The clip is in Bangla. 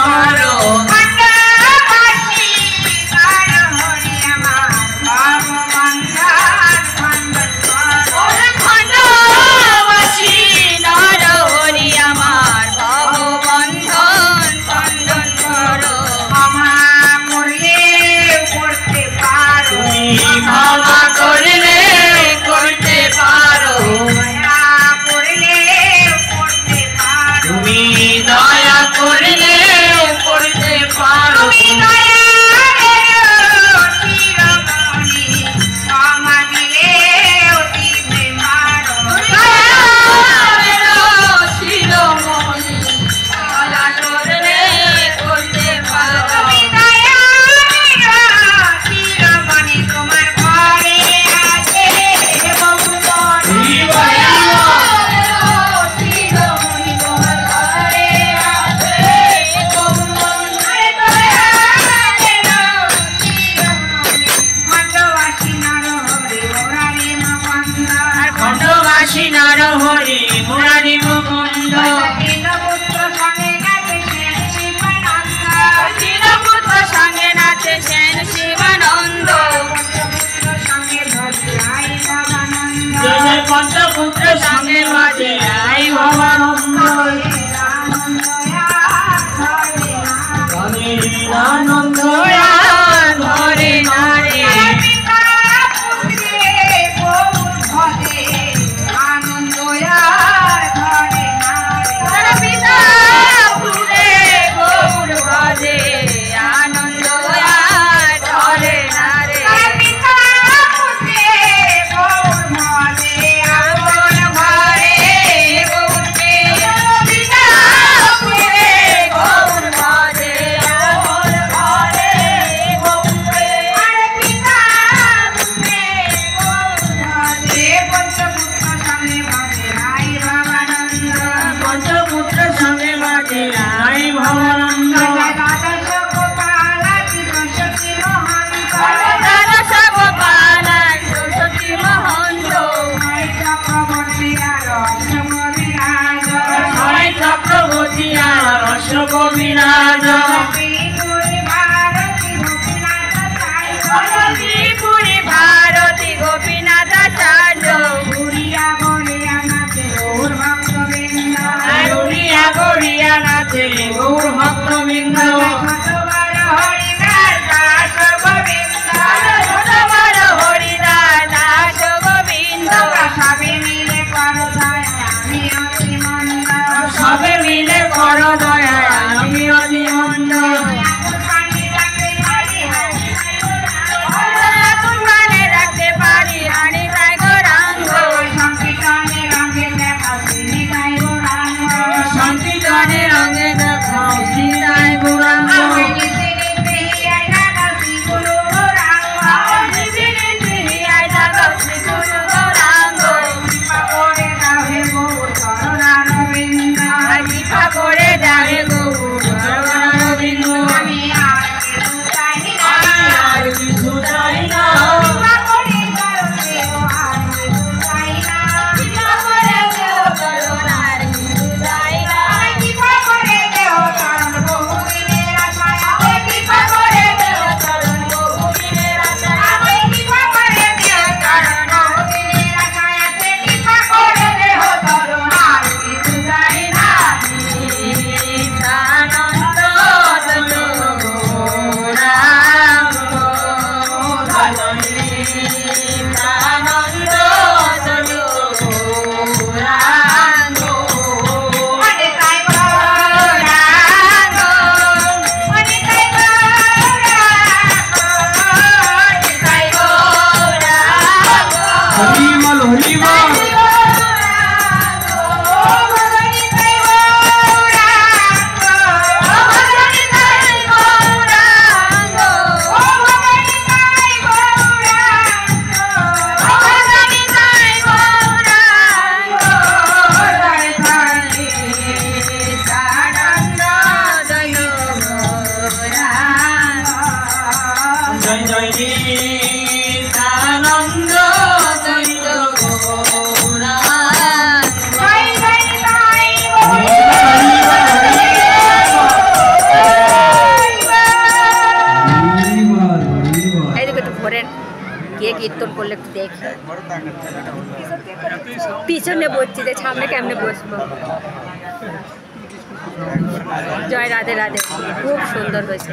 করো ক্ষমা করলে করতে পারো তুমি দয়া করলে করতে পারো নরহরি মুরারি মুকুন্দ দীনপুত্র সঙ্গে নাচে সেন শিবানন্দ পঞ্চপুত্র সঙ্গে বাজে আই ভবানন্দ আনন্দ ধরে নারে গোবিনাথ ভারতী গোপীনাথ আচার্য উড়িয়া গড়িয়া নাচে গৌর ভক্তবৃন্দ হরিদাস দাস গোবিন্দ সবে মিলে করো দয়া আমি অতি মন্দ রাখতে পারি হানি তাই গৌরাঙ্গ সংকীর্তনে রঙে দেখাও শ্রীরায় গৌরাঙ্গ করে যাবে তারপরে কে কীর্তন করলে একটু দেখি। পিছনে বসছি যে সামনে কেমনে বসবো। জয় রাধে রাধে, খুব সুন্দর হয়েছে।